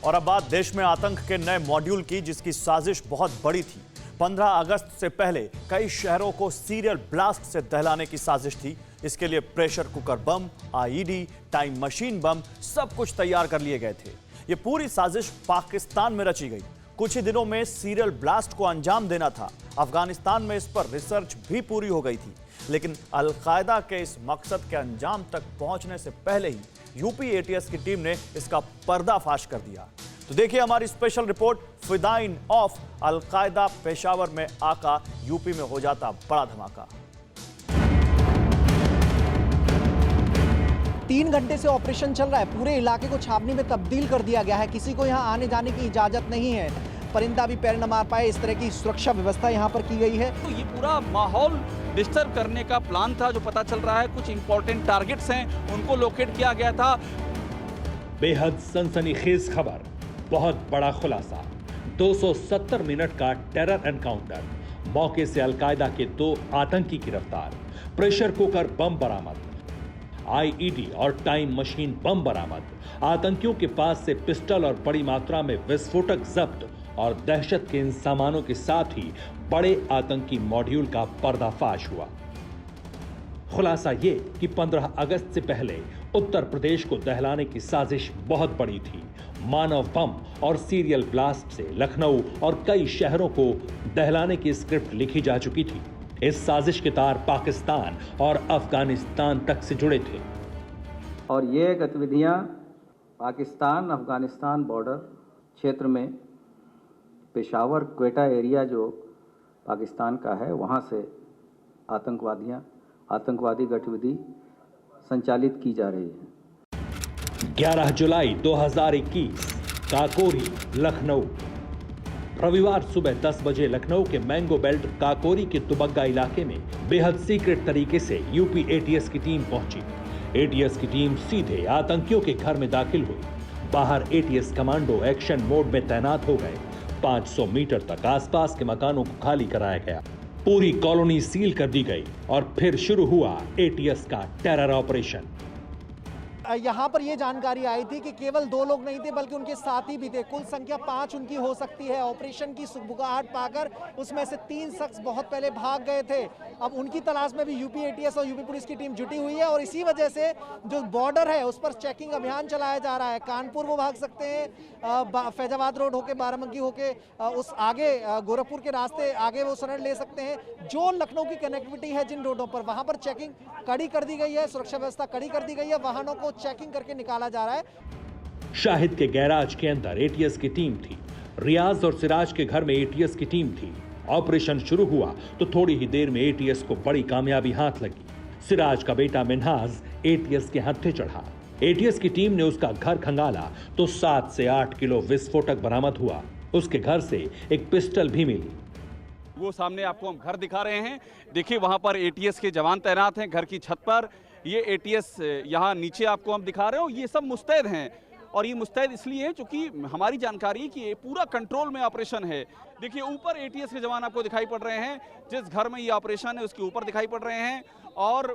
और अब बात देश में आतंक के नए मॉड्यूल की, जिसकी साजिश बहुत बड़ी थी। 15 अगस्त से पहले कई शहरों को सीरियल ब्लास्ट से दहलाने की साजिश थी। इसके लिए pressure cooker bomb, IED, time machine bomb सब कुछ तैयार कर लिए गए थे। ये पूरी साजिश पाकिस्तान में रची गई। कुछ ही दिनों में सीरियल ब्लास्ट को अंजाम देना था। अफगानिस्तान में इस पर रिसर्च भी पूरी हो गई थी, लेकिन अल-कायदा के इस मकसद के अंजाम तक पहुंचने से पहले ही यूपी एटीएस की टीम ने इसका पर्दाफाश कर दिया। तो देखिए हमारी स्पेशल रिपोर्ट, फिदाइन ऑफ अल-कायदा पेशावर में आका, यूपी में हो जाता बड़ा धमाका। 3 घंटे से ऑपरेशन चल रहा है। पूरे इलाके को छावनी में तब्दील कर दिया गया है। किसी को यहाँ आने जाने की इजाजत नहीं है। परिंदा भी पैर न मार पाए, इस तरह की सुरक्षा व्यवस्था यहाँ पर की गई है। तो ये पूरा माहौल डिस्टर्ब करने का प्लान था, जो पता चल रहा है। कुछ इंपॉर्टेंट टारगेट्स हैं, उनको लोकेट किया गया था। बेहद सनसनीखेज खबर, बहुत बड़ा खुलासा। 270 मिनट का टेरर एनकाउंटर, मौके से अलकायदा के 2 आतंकी गिरफ्तार, प्रेशर कुकर बम बरामद, आईईडी और टाइम मशीन बम बरामद, आतंकियों के पास से पिस्टल और बड़ी मात्रा में विस्फोटक जब्त और दहशत के इन सामानों के साथ ही बड़े आतंकी मॉड्यूल का पर्दाफाश हुआ। खुलासा ये कि 15 अगस्त से पहले उत्तर प्रदेश को दहलाने की साजिश बहुत बड़ी थी। मानव बम और सीरियल ब्लास्ट से लखनऊ और कई शहरों को दहलाने की स्क्रिप्ट लिखी जा चुकी थी। इस साजिश के तार पाकिस्तान और अफगानिस्तान तक से जुड़े थे और ये गतिविधियां पाकिस्तान अफगानिस्तान बॉर्डर क्षेत्र में पेशावर क्वेटा एरिया जो पाकिस्तान का है, वहां से आतंकवादी गतिविधि संचालित की जा रही है। 11 जुलाई 2021 काकोरी, लखनऊ। रविवार सुबह 10 बजे लखनऊ के मैंगो बेल्ट काकोरी के दुबग्गा इलाके में बेहद सीक्रेट तरीके से यूपी एटीएस की टीम पहुंची। एटीएस की टीम सीधे आतंकियों के घर में दाखिल हुई। बाहर एटीएस कमांडो एक्शन मोड में तैनात हो गए। 500 मीटर तक आसपास के मकानों को खाली कराया गया। पूरी कॉलोनी सील कर दी गई और फिर शुरू हुआ एटीएस का टेरर ऑपरेशन। यहाँ पर ये जानकारी आई थी कि केवल 2 लोग नहीं थे, बल्कि उनके साथी भी थे। कुल संख्या 5 उनकी हो सकती है। ऑपरेशन की सुगबुगाहट पाकर उसमें से 3 शख्स बहुत पहले भाग गए थे। अब उनकी तलाश में भी यूपी एटीएस और यूपी पुलिस की टीम जुटी हुई है और इसी वजह से जो बॉर्डर है उस पर चेकिंग अभियान चलाया जा रहा है। कानपुर वो भाग सकते हैं, फैजाबाद रोड होके, बाराबंकी होके, उस आगे गोरखपुर के रास्ते आगे वो शरण ले सकते हैं। जो लखनऊ की कनेक्टिविटी है जिन रोडों पर, वहां पर चेकिंग कड़ी कर दी गई है, सुरक्षा व्यवस्था कड़ी कर दी गई है। वाहनों को चेकिंग करके निकाला जा रहा है। शाहिद के गैराज के अंदर एटीएस की टीम थी। रियाज और सिराज के घर में एटीएस की टीम थी। ऑपरेशन शुरू हुआ तो थोड़ी ही देर में एटीएस को बड़ी कामयाबी हाथ लगी। सिराज का बेटा मिन्हाज एटीएस के हत्थे चढ़ा। एटीएस की टीम ने उसका घर खंगाला तो 7 से 8 किलो विस्फोटक बरामद हुआ। उसके घर से एक पिस्टल भी मिली। वो सामने आपको हम घर दिखा रहे हैं। देखिए वहां पर एटीएस के जवान तैनात हैं घर की छत पर। ये एटीएस यहाँ नीचे आपको हम दिखा रहे हो, ये सब मुस्तैद हैं। और ये मुस्तैद इसलिए है क्योंकि हमारी जानकारी है कि ये पूरा कंट्रोल में ऑपरेशन है। देखिए ऊपर एटीएस के जवान आपको दिखाई पड़ रहे हैं। जिस घर में ये ऑपरेशन है उसके ऊपर दिखाई पड़ रहे हैं और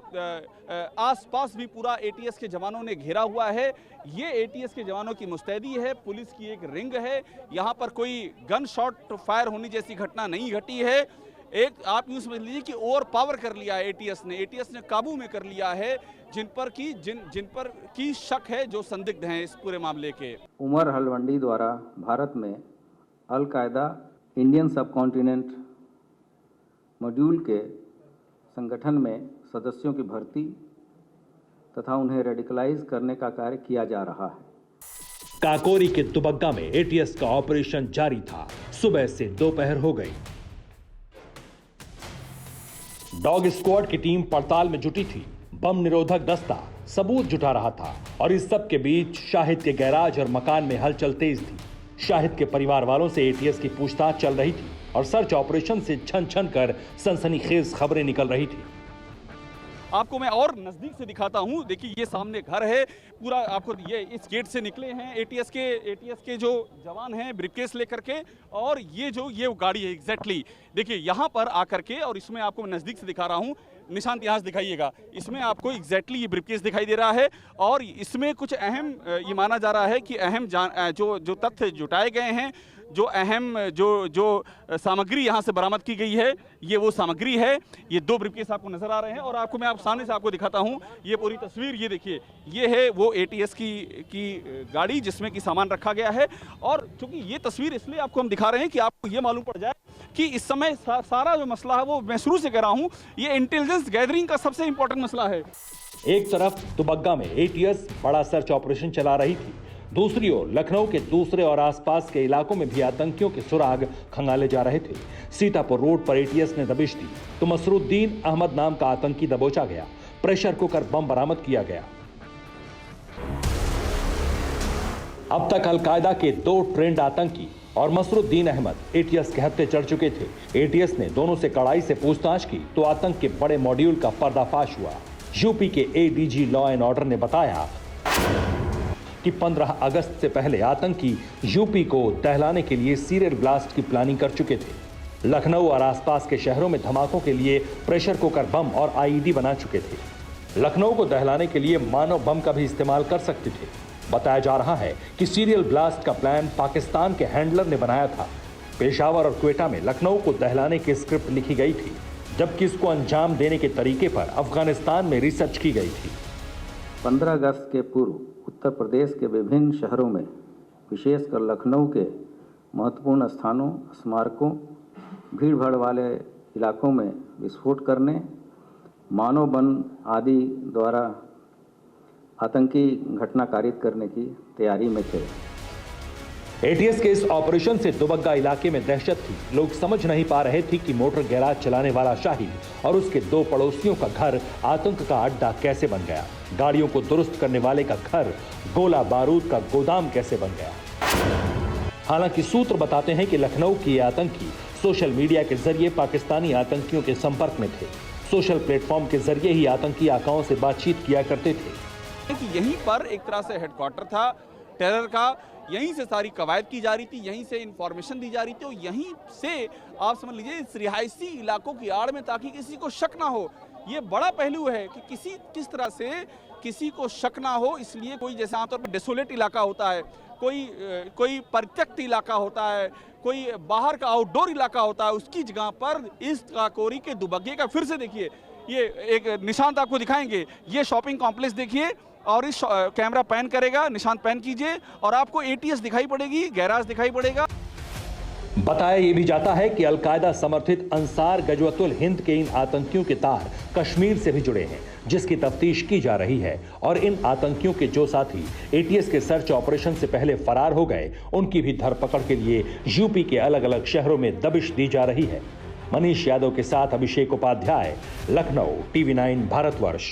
आसपास भी पूरा एटीएस के जवानों ने घेरा हुआ है। ये एटीएस के जवानों की मुस्तैदी है। पुलिस की एक रिंग है। यहाँ पर कोई गन शॉट फायर होने जैसी घटना नहीं घटी है। एक आप यूँ समझ लीजिए कि ओवर पावर कर लिया है एटीएस ने काबू में कर लिया है जिन पर की शक है, जो संदिग्ध हैं इस पूरे मामले के। उमर हलवंडी द्वारा भारत में अल कायदा इंडियन सब कॉन्टिनेंट मॉड्यूल के संगठन में सदस्यों की भर्ती तथा उन्हें रेडिकलाइज करने का कार्य किया जा रहा है। काकोरी के दुबग्गा में एटीएस का ऑपरेशन जारी था। सुबह से दोपहर हो गई। डॉग स्क्वाड की टीम पड़ताल में जुटी थी। बम निरोधक दस्ता सबूत जुटा रहा था और इस सब के बीच शाहिद के गैराज और मकान में हलचल तेज थी। शाहिद के परिवार वालों से एटीएस की पूछताछ चल रही थी और सर्च ऑपरेशन से छन छन कर सनसनीखेज खबरें निकल रही थी। आपको मैं और नजदीक से दिखाता हूं। देखिए ये सामने घर है पूरा। आपको ये इस गेट से निकले हैं एटीएस के जो जवान हैं ब्रीफकेस लेकर के, और ये गाड़ी है एग्जैक्टली। देखिए यहाँ पर आकर के, और इसमें आपको मैं नजदीक से दिखा रहा हूं, निशांत यहाँ से दिखाइएगा, इसमें आपको एग्जैक्टली ये ब्रीफकेस दिखाई दे रहा है और इसमें कुछ अहम ये माना जा रहा है कि अहम जो तथ्य जुटाए गए हैं, जो अहम जो सामग्री यहाँ से बरामद की गई है, ये वो सामग्री है। ये 2 ब्रीफकेस आपको नजर आ रहे हैं और आपको मैं सामने से आपको दिखाता हूँ। ये पूरी तस्वीर ये देखिए, ये है वो ATS की गाड़ी जिसमें कि सामान रखा गया है। और चूंकि ये तस्वीर इसलिए आपको हम दिखा रहे हैं कि आपको ये मालूम पड़ जाए कि इस समय सारा जो मसला है वो मैं शुरू से कह रहा हूँ, ये इंटेलिजेंस गैदरिंग का सबसे इंपॉर्टेंट मसला है। एक तरफ दुबग्गा में ATS बड़ा सर्च ऑपरेशन चला रही थी, दूसरी ओर लखनऊ के दूसरे और आसपास के इलाकों में भी आतंकियों के सुराग खंगाले जा रहे थे। सीतापुर रोड पर ATS ने दबिश दी तो मसरुद्दीन अहमद नाम का आतंकी दबोचा गया। प्रेशर कुकर बम बरामद किया गया। अब तक अलकायदा के 2 ट्रेंड आतंकी और मसरुद्दीन अहमद ATS के हत्थे चढ़ चुके थे। ATS ने दोनों से कड़ाई से पूछताछ की तो आतंक के बड़े मॉड्यूल का पर्दाफाश हुआ। यूपी के ADG लॉ एंड ऑर्डर ने बताया कि 15 अगस्त से पहले आतंकी यूपी को दहलाने के लिए सीरियल ब्लास्ट की प्लानिंग कर चुके थे। लखनऊ और आसपास के शहरों में धमाकों के लिए प्रेशर कुकर बम और IED बना चुके थे। लखनऊ को दहलाने के लिए मानव बम का भी इस्तेमाल कर सकते थे। बताया जा रहा है कि सीरियल ब्लास्ट का प्लान पाकिस्तान के हैंडलर ने बनाया था। पेशावर और क्वेटा में लखनऊ को दहलाने की स्क्रिप्ट लिखी गई थी, जबकि इसको अंजाम देने के तरीके पर अफगानिस्तान में रिसर्च की गई थी। 15 अगस्त के पूर्व उत्तर प्रदेश के विभिन्न शहरों में, विशेषकर लखनऊ के महत्वपूर्ण स्थानों, स्मारकों, भीड़भाड़ वाले इलाकों में विस्फोट करने, मानव बम आदि द्वारा आतंकी घटना कारित करने की तैयारी में थे। ATS के इस ऑपरेशन से दुबग्गा इलाके में दहशत थी। लोग समझ नहीं पा रहे थे कि मोटर गैराज चलाने वाला शाहिद और उसके 2 पड़ोसियों का घर आतंक का अड्डा कैसे बन गया। गाड़ियों को दुरुस्त करने वाले का घर गोला बारूद का गोदाम कैसे बन गया। हालांकि सूत्र बताते हैं कि लखनऊ के ये आतंकी सोशल मीडिया के जरिए पाकिस्तानी आतंकियों के संपर्क में थे। सोशल प्लेटफॉर्म के जरिए ही आतंकी आकाओं से बातचीत किया करते थे। कि यहीं पर एक तरह से हेडक्वार्टर था टेरर का, यहीं से सारी कवायद की जा रही थी, यहीं से इंफॉर्मेशन दी जा रही थी और यहीं से आप समझ लीजिए इस रिहायशी इलाकों की आड़ में, ताकि किसी को शक ना हो। ये बड़ा पहलू है कि किस तरह से किसी को शक ना हो। इसलिए कोई जैसे आमतौर पर डेसोलेट इलाका होता है, कोई परित्यक्त इलाका होता है, कोई बाहर का आउटडोर इलाका होता है, उसकी जगह पर इस काकोरी के दुबग्गे का फिर से देखिए, ये एक निशांत आपको दिखाएंगे। ये शॉपिंग कॉम्प्लेक्स देखिए और इस कैमरा पैन करेगा, निशांत पैन कीजिए और आपको ATS दिखाई पड़ेगी, गैराज दिखाई पड़ेगा। बताया ये भी जाता है कि अलकायदा समर्थित अंसार गजवतुल हिंद के इन आतंकियों के तार कश्मीर से भी जुड़े हैं, जिसकी तफ्तीश की जा रही है। और इन आतंकियों के जो साथी ATS के सर्च ऑपरेशन से पहले फरार हो गए, उनकी भी धरपकड़ के लिए यूपी के अलग अलग शहरों में दबिश दी जा रही है। मनीष यादव के साथ अभिषेक उपाध्याय, लखनऊ, TV9 भारतवर्ष।